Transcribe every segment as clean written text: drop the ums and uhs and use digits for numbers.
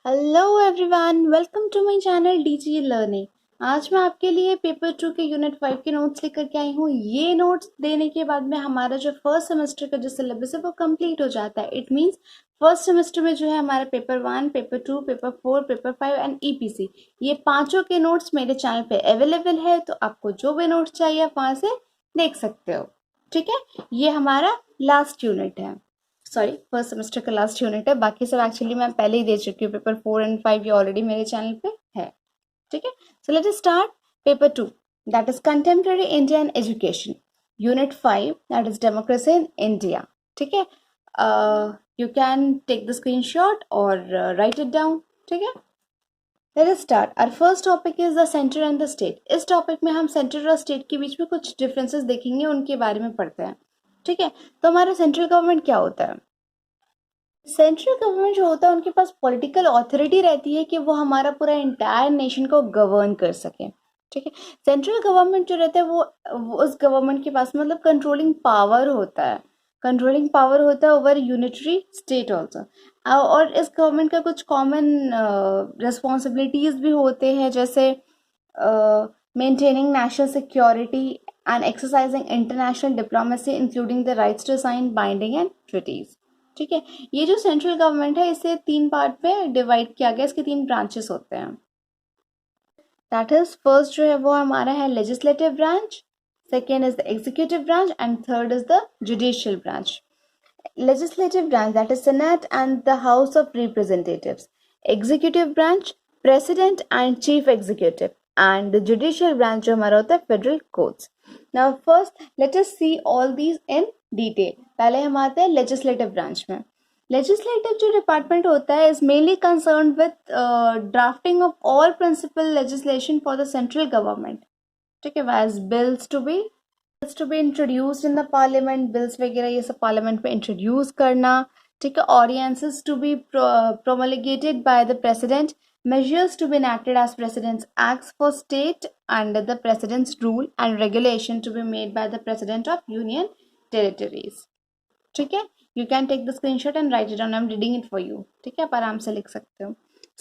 Hello everyone, welcome to my channel DG learning. आज मैं आपके लिए पेपर 2 के यूनिट 5 के नोट्स लेकर के आई हूँ। ये नोट्स देने के बाद में हमारा जो फर्स्ट सेमेस्टर का जो सिलेबस है वो कंप्लीट हो जाता है। इट मींस फर्स्ट सेमेस्टर में जो है हमारा paper 1, paper 2, paper 4, paper 5 and EPC, ये पांचों के नोट्स मेरे चैनल पे अवेलेबल है। तो आपको जो भी नोट्स चाहिए आप वहां से देख सकते हो। ठीक है, ये हमारा लास्ट यूनिट है, सॉरी फर्स्ट सेमेस्टर का लास्ट यूनिट है। बाकी सब एक्चुअली मैं पहले ही दे चुकी हूँ। पेपर 4 एंड 5 ये ऑलरेडी मेरे चैनल पे है। ठीक है, so let us start paper 2, that is contemporary India and education, unit 5, that is democracy in India. ठीक है, you can take the screenshot और राइट इट डाउन। ठीक है, let us start. Our first topic is the centre and the state. इस topic में हम centre और state के बीच में कुछ डिफरेंसेस देखेंगे, उनके बारे में पढ़ते हैं। ठीक है, तो हमारा सेंट्रल गवर्नमेंट क्या होता है? सेंट्रल गवर्नमेंट जो होता है उनके पास पॉलिटिकल अथॉरिटी रहती है कि वो हमारा पूरा इंटायर नेशन को गवर्न कर सके। ठीक है, सेंट्रल गवर्नमेंट जो रहता है वो उस गवर्नमेंट के पास मतलब कंट्रोलिंग पावर होता है। कंट्रोलिंग पावर होता है ओवर यूनिटरी स्टेट ऑल्सो। और इस गवर्नमेंट का कुछ कॉमन रिस्पॉन्सिबिलिटीज भी होते हैं, जैसे maintaining national security and exercising international diplomacy including the rights to sign binding and treaties. ठीक है, ये जो सेंट्रल गवर्नमेंट है इसे 3 पार्ट में डिवाइड किया गया। इसके 3 ब्रांचेस होते हैं। दैट इज फर्स्ट जो है वो हमारा है legislative branch, second is the executive branch and third is the judicial branch. Legislative branch, that is Senate and the House of Representatives. Executive branch, President and Chief Executive. And the judicial branch जो हमारा होता है Federal Courts. Now first let us see all these in detail. पहले हम आते हैं legislative branch में। Legislative जो department होता है is mainly concerned with drafting of all principal legislation for the central government. ठीक है, as bills to be introduced in the parliament, bills वगैरह ये सब parliament में introduce करना। ठीक है, ordinances to be promulgated by the president, measures to be enacted as president's acts for state under the president's rule, and regulation to be made by the president of union territories. ठीक है, you can take the screenshot and write it down. I'm reading it for you. ठीक है, आप आराम से लिख सकते हो।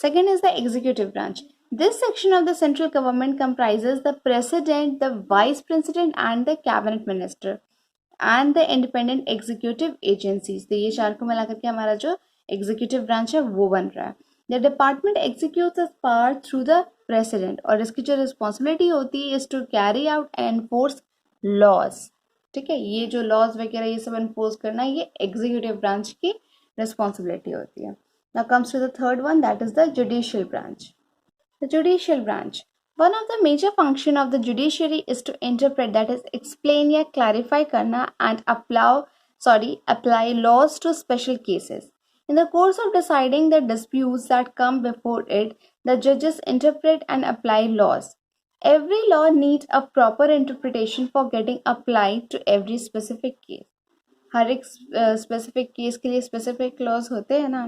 Second is the executive branch. This section of the central government comprises the president, the vice president, and the cabinet minister, and the independent executive agencies. तो ये चार को मिला करके हमारा जो executive branch है वो बन रहा है। The department executes its power through the president, और इसकी जो responsibility होती है is to carry out and enforce laws. ठीक है, ये जो laws वगैरह ये सब enforce करना ये executive branch की responsibility होती है। Now comes to the third one, that is the judicial branch. The judicial branch. One of the major function of the judiciary is to interpret, that is explain या clarify करना and apply laws to special cases. In the course of deciding the disputes that come before it, the judges interpret and apply laws. Every law needs a proper interpretation for getting applied to every specific case. हर एक specific case के लिए specific laws होते हैं ना,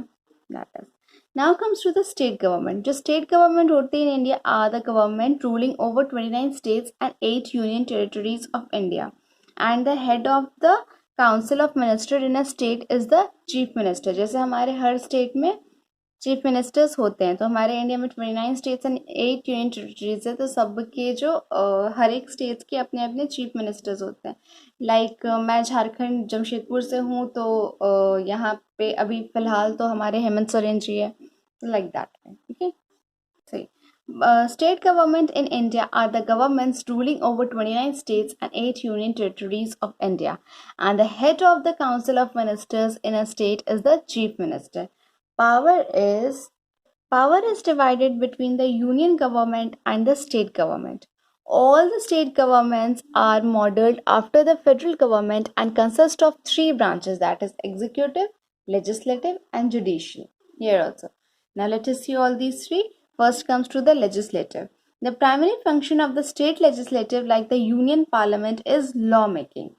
that is. Now comes to the state government. जो state government होती है in India are the government ruling over 29 states and 8 union territories of India. And the head of the council of minister in a state is the chief minister. जैसे हमारे हर state में chief ministers होते हैं, तो हमारे India में 29 states and 8 union territories है, तो सबके जो हर एक स्टेट्स के अपने अपने चीफ मिनिस्टर्स होते हैं। लाइक मैं झारखंड जमशेदपुर से हूँ, तो यहाँ पे अभी फिलहाल तो हमारे हेमंत सोरेन जी है, लाइक दैट। ठीक है, सही। State government in India are the governments ruling over 29 states and 8 union territories of India, and the head of the council of ministers in a state is the chief minister. Power is divided between the union government and the state government. All the state governments are modeled after the federal government and consist of 3 branches, that is executive, legislative and judicial. Here also. Now let us see all these 3. First comes to the legislative. The primary function of the state legislative, like the union parliament, is law making.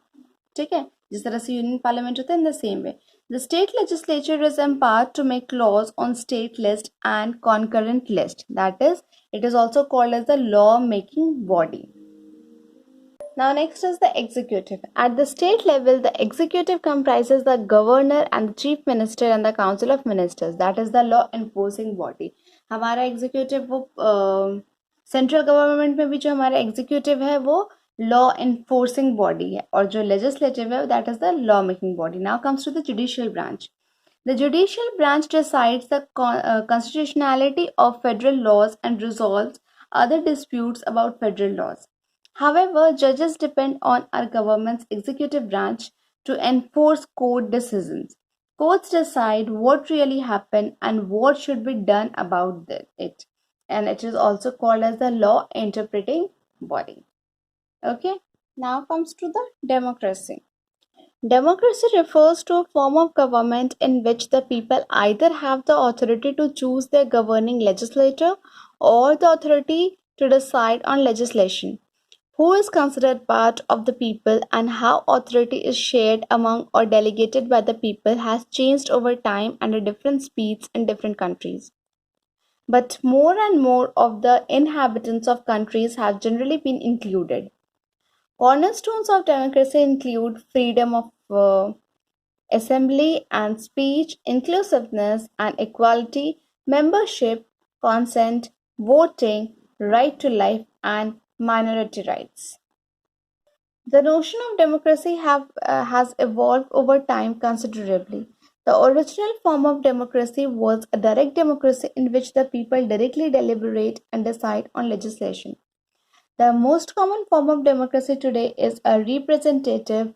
ठीक है, जिस तरह से union parliament होता है, in the same way the state legislature is empowered to make laws on state list and concurrent list, that is it is also called as the law making body. Now, next is the executive. At the state level, the executive comprises the governor and the chief minister and the council of ministers. That is the law enforcing body. हमारा executive वो central government में भी जो हमारा executive है वो law enforcing body है और जो लेजिस्लेटिव है that is the law making body. Now comes to the judicial branch. The judicial branch decides the constitutionality of federal laws and resolves other disputes about federal laws. However, judges depend on our government's executive branch to enforce court decisions. Courts decide what really happened and what should be done about it. And it is also called as the law interpreting body. Okay, now comes to the democracy. Democracy refers to a form of government in which the people either have the authority to choose their governing legislator or the authority to decide on legislation. Who is considered part of the people and how authority is shared among or delegated by the people has changed over time and at different speeds in different countries. But more and more of the inhabitants of countries have generally been included. Cornerstones of democracy include freedom of assembly and speech, inclusiveness and equality, membership, consent, voting, right to life, and minority rights. The notion of democracy has evolved over time considerably. The original form of democracy was a direct democracy in which the people directly deliberate and decide on legislation. The most common form of democracy today is a representative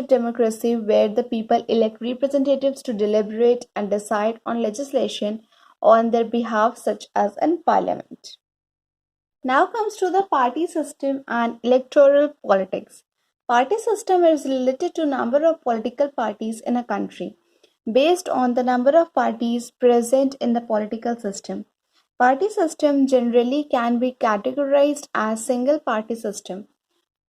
democracy where the people elect representatives to deliberate and decide on legislation on their behalf, such as in parliament. Now comes to the party system and electoral politics. Party system is related to number of political parties in a country based on the number of parties present in the political system. Party system generally can be categorized as single party system,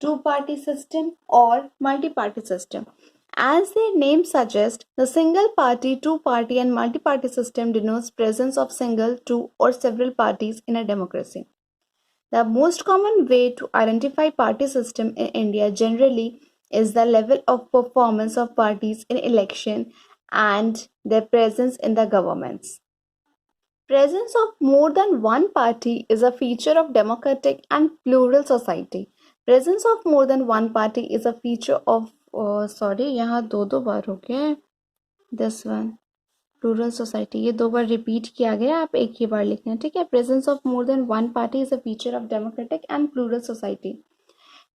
two-party system, or multi-party system. As their name suggests, the single-party, two-party, and multi-party system denotes presence of single, two, or several parties in a democracy. The most common way to identify party system in India generally is the level of performance of parties in election and their presence in the governments. Presence of more than one party is a feature of democratic and plural society. Presence of more than one party is a feature of sorry यहाँ दो बार हो गया है. This one plural society ये दो बार repeat किया गया, आप एक ही बार लिखना, ठीक है. Presence of more than one party is a feature of democratic and plural society.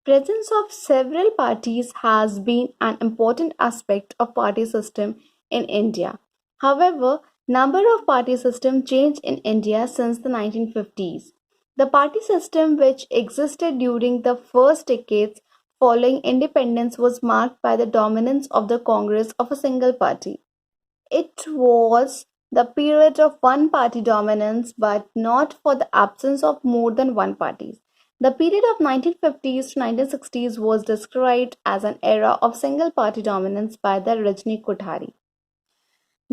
Presence of several parties has been an important aspect of party system in India. However, number of party system changed in India since the 1950s. The party system which existed during the first decades following independence was marked by the dominance of the Congress of a single party. It was the period of one party dominance but not for the absence of more than one party. The period of 1950s to 1960s was described as an era of single party dominance by the Rajni Kothari.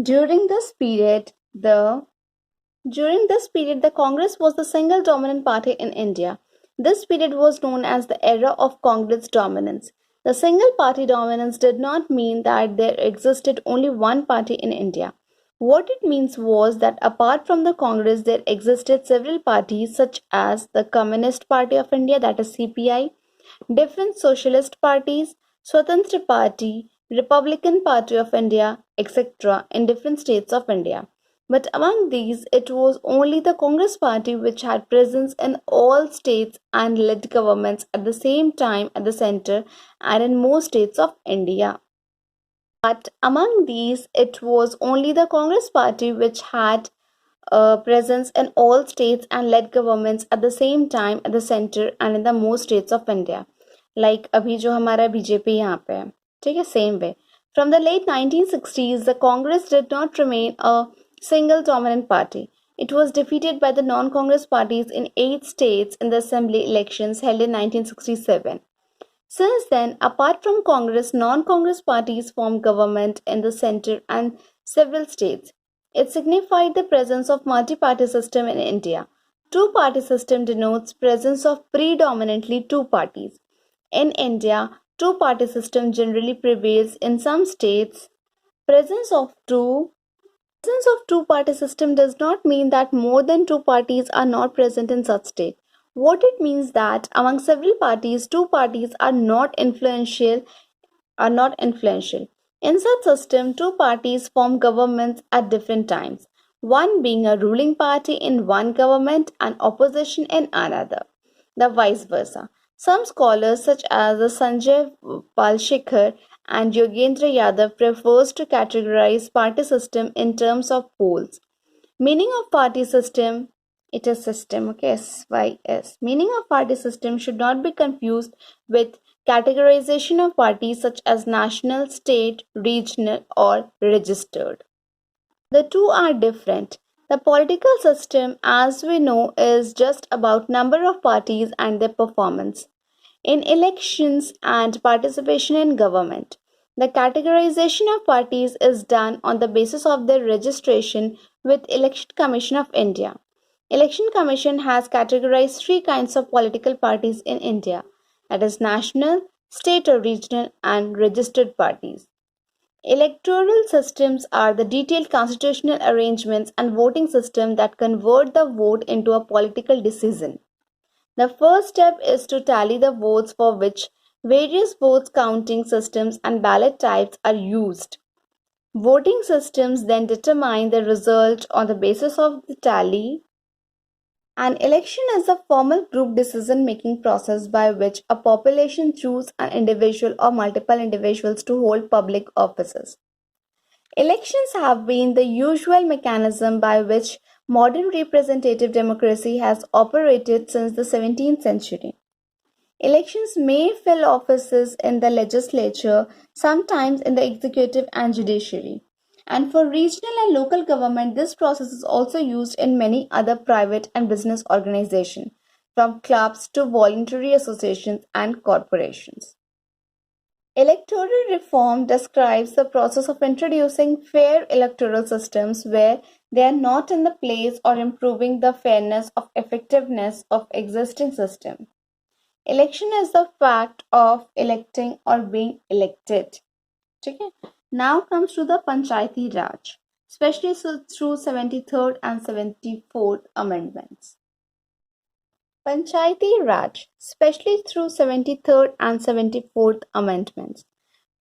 During this period, the Congress was the single dominant party in India. This period was known as the era of Congress dominance. The single party dominance did not mean that there existed only one party in India. What it means was that apart from the Congress, there existed several parties such as the Communist Party of India, that is CPI, different socialist parties, Swatantra Party, Republican Party of India, etc. in different states of India. But among these, it was only the Congress Party which had presence in all states and led governments at the same time at the center and in most states of India. But among these, it was only the Congress Party which had presence in all states and led governments at the same time at the center and in the most states of India. Like अभी जो हमारा BJP यहाँ पे है, ठीक है, same way. From the late 1960s, the Congress did not remain a single dominant party. It was defeated by the non-Congress parties in 8 states in the assembly elections held in 1967. Since then, apart from Congress, non-Congress parties formed government in the center and several states. It signified the presence of multi-party system in India. Two-party system denotes presence of predominantly two parties. In India, two-party system generally prevails in some states. Presence of two-party system does not mean that more than two parties are not present in such state. What it means that among several parties, two parties are not influential. In such system, two parties form governments at different times, one being a ruling party in one government and opposition in another, the vice versa. Some scholars such as Sanjay Palshikhar and Yogendra Yadav prefers to categorize party system in terms of poles. Meaning of party system, it is system, okay, SYS. Meaning of party system should not be confused with categorization of parties such as national, state, regional, or registered. The two are different. The political system, as we know, is just about number of parties and their performance in elections and participation in government. The categorization of parties is done on the basis of their registration with Election Commission of India. Election Commission has categorized three kinds of political parties in India, that is national, state or regional and registered parties. Electoral systems are the detailed constitutional arrangements and voting system that convert the vote into a political decision. The first step is to tally the votes, for which various votes counting systems and ballot types are used. Voting systems then determine the result on the basis of the tally. An election is a formal group decision-making process by which a population chooses an individual or multiple individuals to hold public offices. Elections have been the usual mechanism by which modern representative democracy has operated since the 17th century. Elections may fill offices in the legislature, sometimes in the executive and judiciary. And for regional and local government, this process is also used in many other private and business organizations, from clubs to voluntary associations and corporations. Electoral reform describes the process of introducing fair electoral systems where they are not in the place or improving the fairness or effectiveness of existing systems. Election is the fact of electing or being elected. Okay? Now comes to the Panchayati Raj, especially through 73rd and 74th amendments. Panchayati Raj, especially through 73rd and 74th amendments.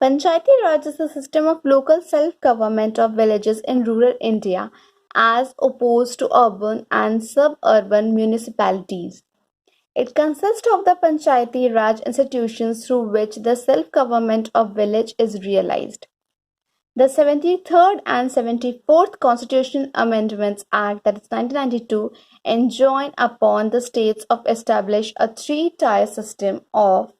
Panchayati Raj is a system of local self-government of villages in rural India as opposed to urban and suburban municipalities. It consists of the Panchayati Raj institutions through which the self-government of village is realized. The 73rd and 74th Constitutional Amendments Act, that is 1992, enjoin upon the states of establish a three-tier system of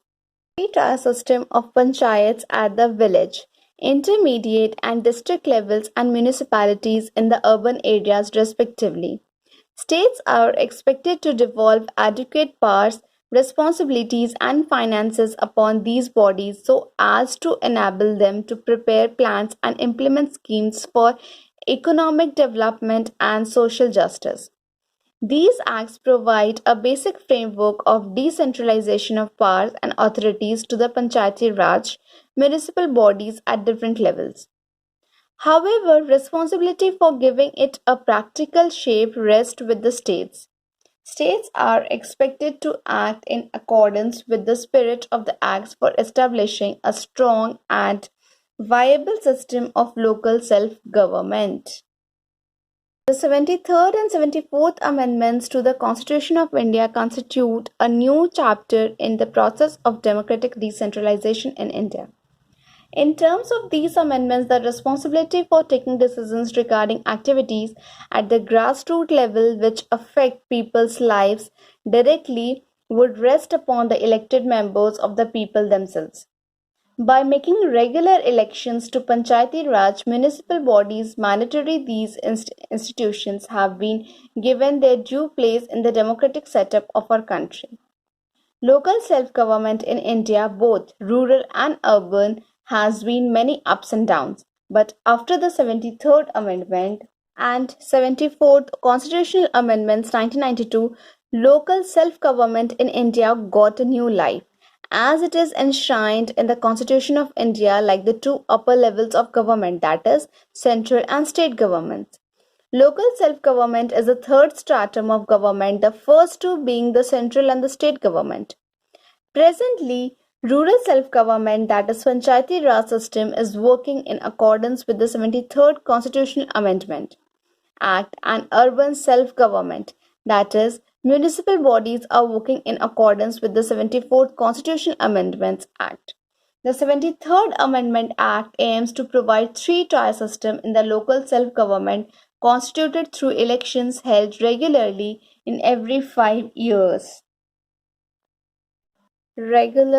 panchayats at the village, intermediate and district levels and municipalities in the urban areas respectively. States are expected to devolve adequate powers, responsibilities and finances upon these bodies so as to enable them to prepare plans and implement schemes for economic development and social justice. These acts provide a basic framework of decentralization of powers and authorities to the Panchayati Raj municipal bodies at different levels. However, responsibility for giving it a practical shape rests with the states. States are expected to act in accordance with the spirit of the Acts for establishing a strong and viable system of local self-government. The 73rd and 74th Amendments to the Constitution of India constitute a new chapter in the process of democratic decentralization in India. In terms of these amendments, the responsibility for taking decisions regarding activities at the grassroots level which affect people's lives directly would rest upon the elected members of the people themselves. By making regular elections to Panchayati Raj municipal bodies mandatory, these institutions have been given their due place in the democratic setup of our country. Local self-government in India, both rural and urban, has been many ups and downs. But after the 73rd Amendment, and 74th Constitutional Amendments 1992, local self-government in India got a new life, as it is enshrined in the Constitution of India like the two upper levels of government, that is, central and state governments. Local self-government is the third stratum of government, the first two being the central and the state government. Presently, rural self-government, that is Panchayati Raj system, is working in accordance with the 73rd Constitutional Amendment Act, and urban self-government, that is municipal bodies, are working in accordance with the 74th Constitutional Amendments Act. The 73rd Amendment Act aims to provide three-tier system in the local self-government constituted through elections held regularly in every 5 years. Every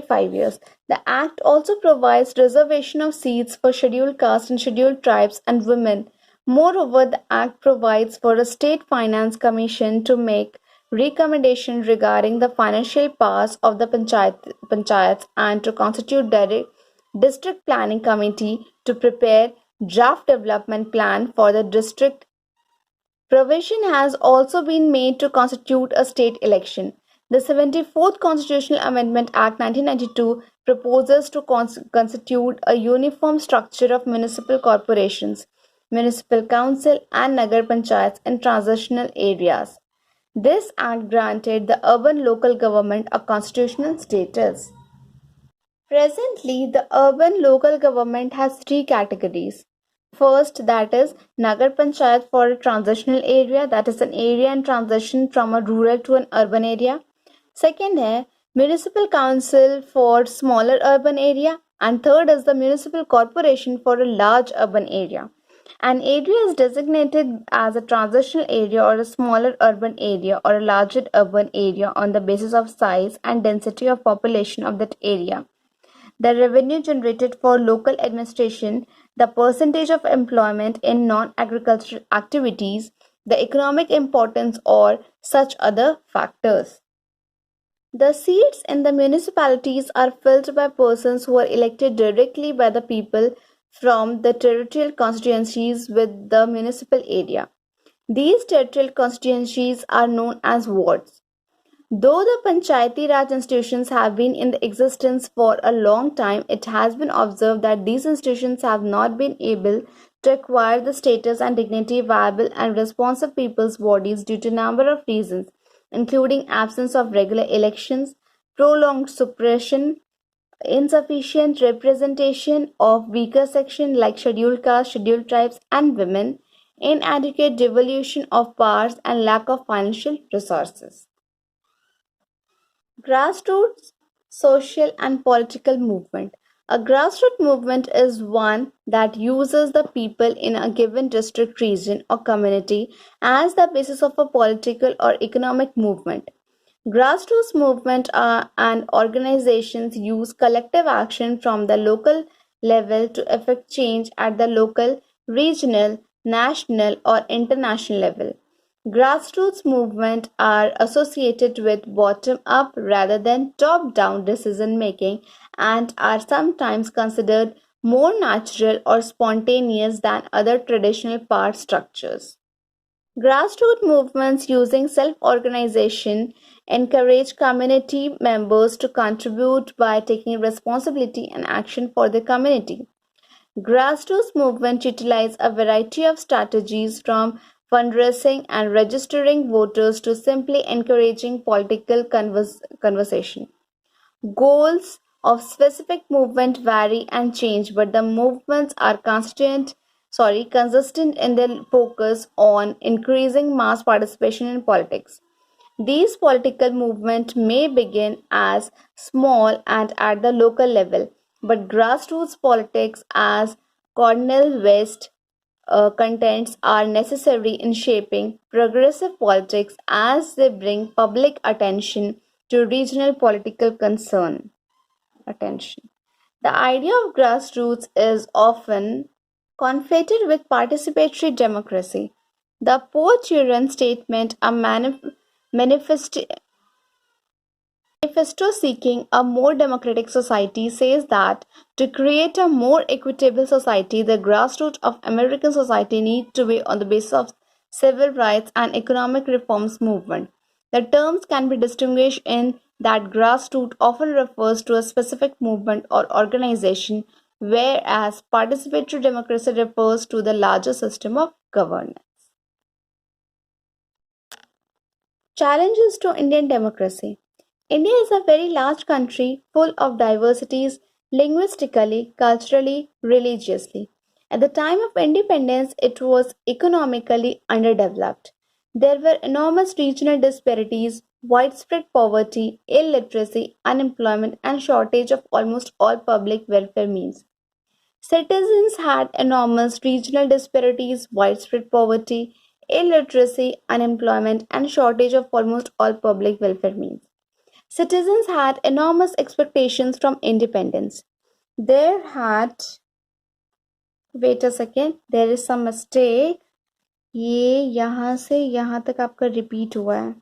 5 years. The Act also provides reservation of seats for scheduled castes and scheduled tribes and women. Moreover, the Act provides for a state finance commission to make recommendations regarding the financial powers of the panchayats and to constitute district planning committee to prepare draft development plan for the district. Provision has also been made to constitute a state election. The 74th Constitutional Amendment Act 1992 proposes to constitute a uniform structure of municipal corporations, municipal council, and Nagar Panchayats in transitional areas. This act granted the urban local government a constitutional status. Presently, the urban local government has three categories. First, that is Nagar Panchayat for a transitional area, that is an area in transition from a rural to an urban area. Second है Municipal Council for smaller urban area, and third is the Municipal Corporation for a large urban area. An area is designated as a transitional area or a smaller urban area or a larger urban area on the basis of size and density of population of that area, the revenue generated for local administration, the percentage of employment in non-agricultural activities, the economic importance, or such other factors. The seats in the municipalities are filled by persons who are elected directly by the people from the territorial constituencies with the municipal area. These territorial constituencies are known as wards. Though the Panchayati Raj institutions have been in existence for a long time, it has been observed that these institutions have not been able to acquire the status and dignity viable and responsive people's bodies due to a number of reasons, including absence of regular elections, prolonged suppression, insufficient representation of weaker sections like scheduled castes, scheduled tribes, and women, inadequate devolution of powers, and lack of financial resources. Grassroots social and political movement. A grassroots movement is one that uses the people in a given district, region, or community as the basis of a political or economic movement. Grassroots movement and organizations use collective action from the local level to effect change at the local, regional, national, or international level. Grassroots movements are associated with bottom up rather than top down decision making and are sometimes considered more natural or spontaneous than other traditional power structures. Grassroots movements using self organization encourage community members to contribute by taking responsibility and action for the community. Grassroots movements utilize a variety of strategies from fundraising and registering voters to simply encouraging political conversation. Goals of specific movement vary and change, but the movements are consistent in their focus on increasing mass participation in politics. These political movements may begin as small and at the local level, but grassroots politics, as Cornel West contends, are necessary in shaping progressive politics as they bring public attention to regional political concern. Attention. The idea of grassroots is often conflated with participatory democracy. The Po Churan statement, a manifest Manifesto seeking a more democratic society says that to create a more equitable society, the grassroots of American society need to be on the basis of civil rights and economic reforms movement. The terms can be distinguished in that grassroots often refers to a specific movement or organization, whereas participatory democracy refers to the larger system of governance. Challenges to Indian democracy. India is a very large country full of diversities linguistically, culturally, religiously. At the time of independence, it was economically underdeveloped. There were enormous regional disparities, widespread poverty, illiteracy, unemployment, and shortage of almost all public welfare means. Citizens had enormous regional disparities, widespread poverty, illiteracy, unemployment, and shortage of almost all public welfare means. Citizens had enormous expectations from independence. There had, wait a second, there is some mistake. ये यहाँ से यहाँ तक आपका repeat हुआ है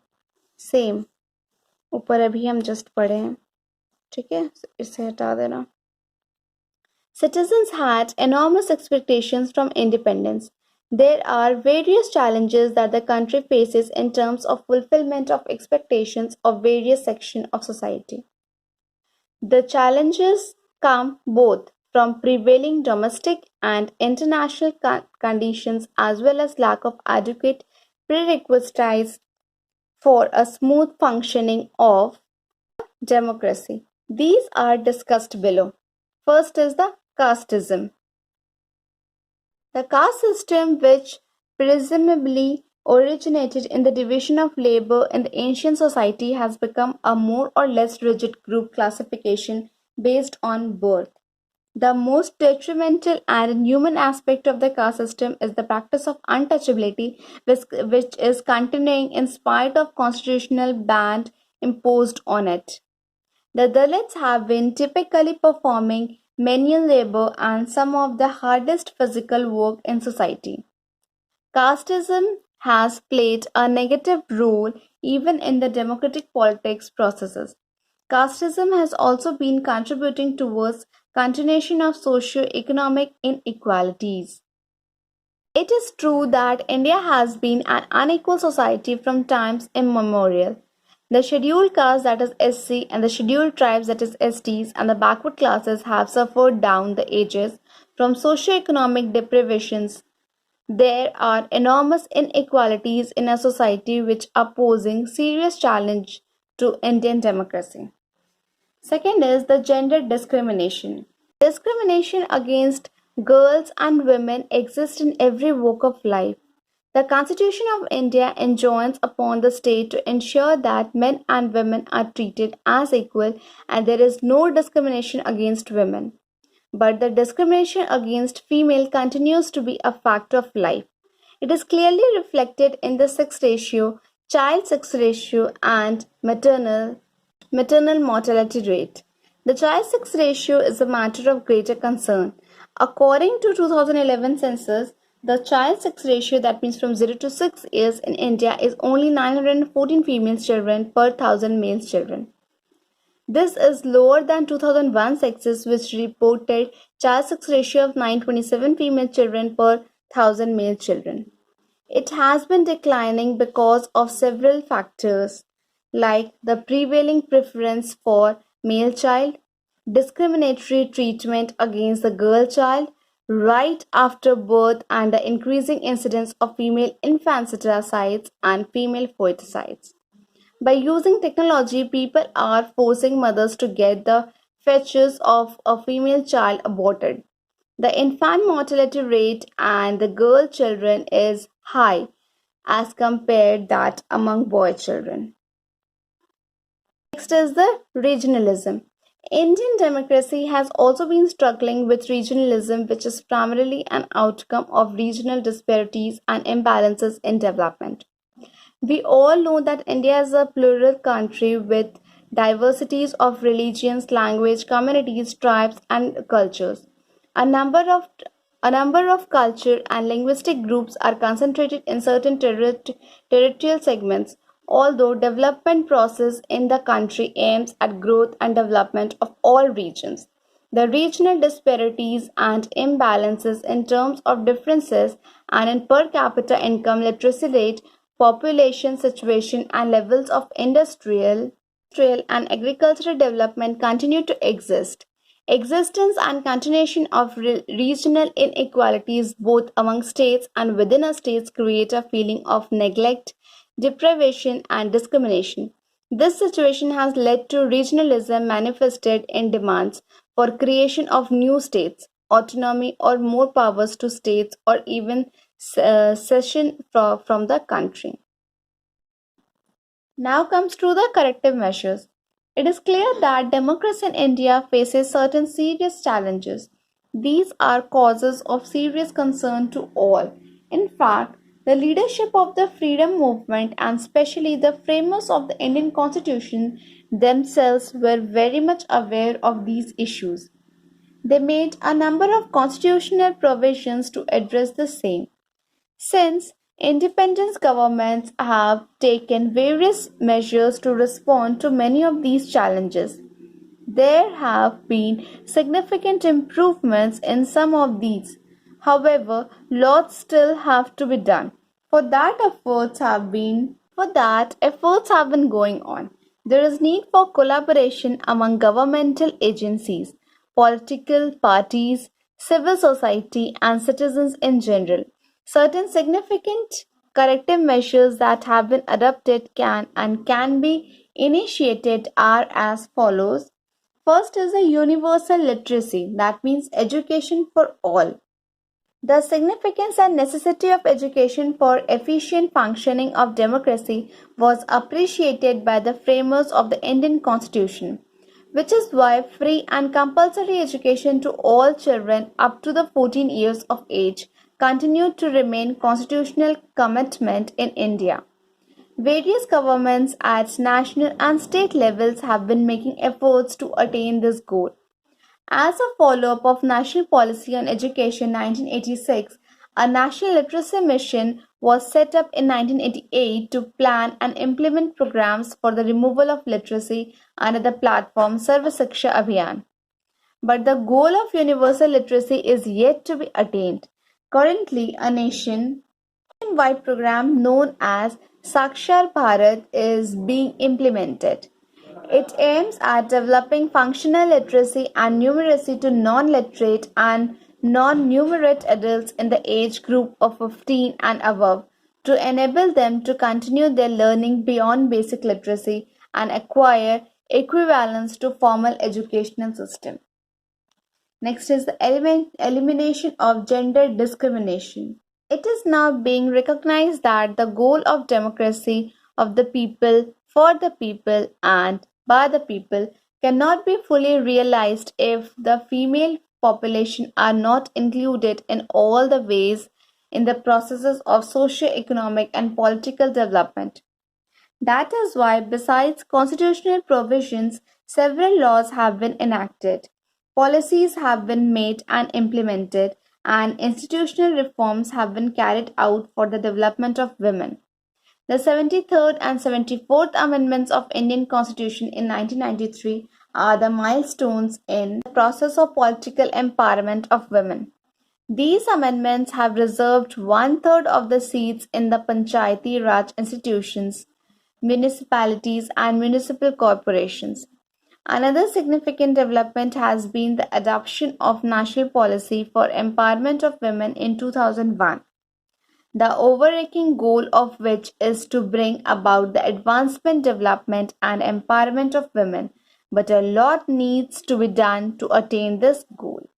same ऊपर अभी हम जस्ट पढ़े हैं ठीक है इसे हटा देना Citizens had enormous expectations from independence. There are various challenges that the country faces in terms of fulfillment of expectations of various sections of society. The challenges come both from prevailing domestic and international conditions as well as lack of adequate prerequisites for a smooth functioning of democracy. These are discussed below. First is the casteism. The caste system, which presumably originated in the division of labor in the ancient society, has become a more or less rigid group classification based on birth. The most detrimental and inhuman aspect of the caste system is the practice of untouchability, which is continuing in spite of constitutional ban imposed on it. The Dalits have been typically performing menial labor and some of the hardest physical work in society. Casteism has played a negative role even in the democratic politics processes. Casteism has also been contributing towards continuation of socio-economic inequalities. It is true that India has been an unequal society from times immemorial. The scheduled caste that is SC and the scheduled tribes that is STs and the backward classes have suffered down the ages from socio-economic deprivations. There are enormous inequalities in a society which are posing serious challenge to Indian democracy. Second is the gender discrimination. Discrimination against girls and women exists in every walk of life. The Constitution of India enjoins upon the state to ensure that men and women are treated as equal and there is no discrimination against women. But the discrimination against female continues to be a fact of life. It is clearly reflected in the sex ratio, child sex ratio, and maternal mortality rate. The child sex ratio is a matter of greater concern. According to 2011 census, the child sex ratio, that means from 0 to 6 years in India, is only 914 female children per 1000 male children. This is lower than 2001 census, which reported child sex ratio of 927 female children per 1000 male children. It has been declining because of several factors like the prevailing preference for male child, discriminatory treatment against the girl child right after birth, and the increasing incidence of female infanticides and female foeticides. By using technology, people are forcing mothers to get the fetus of a female child aborted. The infant mortality rate and the girl children is high as compared that among boy children. Next is the regionalism. Indian democracy has also been struggling with regionalism, which is primarily an outcome of regional disparities and imbalances in development. We all know that India is a plural country with diversities of religions, language, communities, tribes, and cultures. A number of a number of culture and linguistic groups are concentrated in certain territorial segments. although development process in the country aims at growth and development of all regions. The regional disparities and imbalances in terms of differences and in per capita income, literacy rate, population situation, and levels of industrial and agricultural development continue to exist. Existence and continuation of regional inequalities both among states and within a state create a feeling of neglect, deprivation, and discrimination. This situation has led to regionalism manifested in demands for creation of new states, autonomy or more powers to states or even cession from the country. Now comes to the corrective measures. It is clear that democracy in India faces certain serious challenges. These are causes of serious concern to all. In fact, the leadership of the freedom movement and especially the framers of the Indian Constitution themselves were very much aware of these issues. They made a number of constitutional provisions to address the same. Since independent governments have taken various measures to respond to many of these challenges, there have been significant improvements in some of these. However, lots still have to be done. For that efforts have been going on. There is need for collaboration among governmental agencies, political parties, civil society and citizens in general. Certain significant corrective measures that have been adopted can be initiated are as follows. First is a universal literacy, that means education for all. The significance and necessity of education for efficient functioning of democracy was appreciated by the framers of the Indian Constitution, which is why free and compulsory education to all children up to the 14 years of age continued to remain constitutional commitment in India. Various governments at national and state levels have been making efforts to attain this goal. As a follow-up of National Policy on Education 1986, a National Literacy Mission was set up in 1988 to plan and implement programs for the removal of literacy under the platform Sarva Shiksha Abhiyan. But the goal of universal literacy is yet to be attained. Currently, a nationwide program known as Sakshar Bharat is being implemented. It aims at developing functional literacy and numeracy to non-literate and non-numerate adults in the age group of 15 and above to enable them to continue their learning beyond basic literacy and acquire equivalence to formal educational system. Next is the elimination of gender discrimination. It is now being recognized that the goal of democracy of the people, for the people, and by the people cannot be fully realized if the female population are not included in all the ways in the processes of socio-economic and political development. That is why, besides constitutional provisions, several laws have been enacted, policies have been made and implemented, and institutional reforms have been carried out for the development of women. The 73rd and 74th Amendments of Indian Constitution in 1993 are the milestones in the process of political empowerment of women. These amendments have reserved one-third of the seats in the Panchayati Raj institutions, municipalities and municipal corporations. Another significant development has been the adoption of national policy for empowerment of women in 2001, the overarching goal of which is to bring about the advancement, development and empowerment of women, but a lot needs to be done to attain this goal.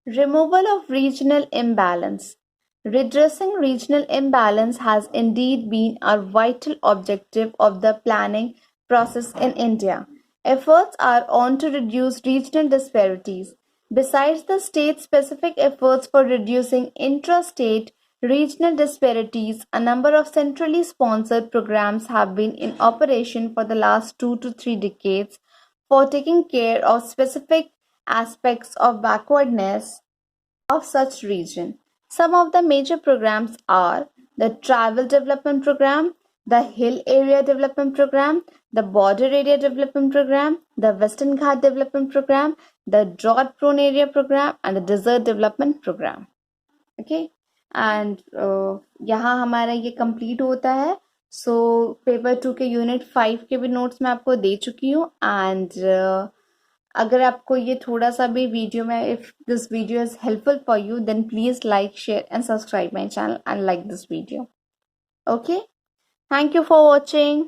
Removal of regional imbalance. Redressing regional imbalance has indeed been a vital objective of the planning process in India. Efforts are on to reduce regional disparities. Besides the state specific efforts for reducing intra-state regional disparities, a number of centrally sponsored programs have been in operation for the last 2 to 3 decades for taking care of specific aspects of backwardness of such region. Some of the major programs are the Travel Development Program, the Hill Area Development Program, the Border Area Development Program, the Western Ghat Development Program, the Drought Prone Area Program, and the Desert Development Program. Okay, and यहाँ हमारा ये complete होता है. So paper 2 के unit 5 के भी notes मैं आपको दे चुकी हूँ. एंड अगर आपको ये थोड़ा सा भी वीडियो में, if this video is helpful for you, then please like, share and subscribe my channel and like this video. Okay, thank you for watching.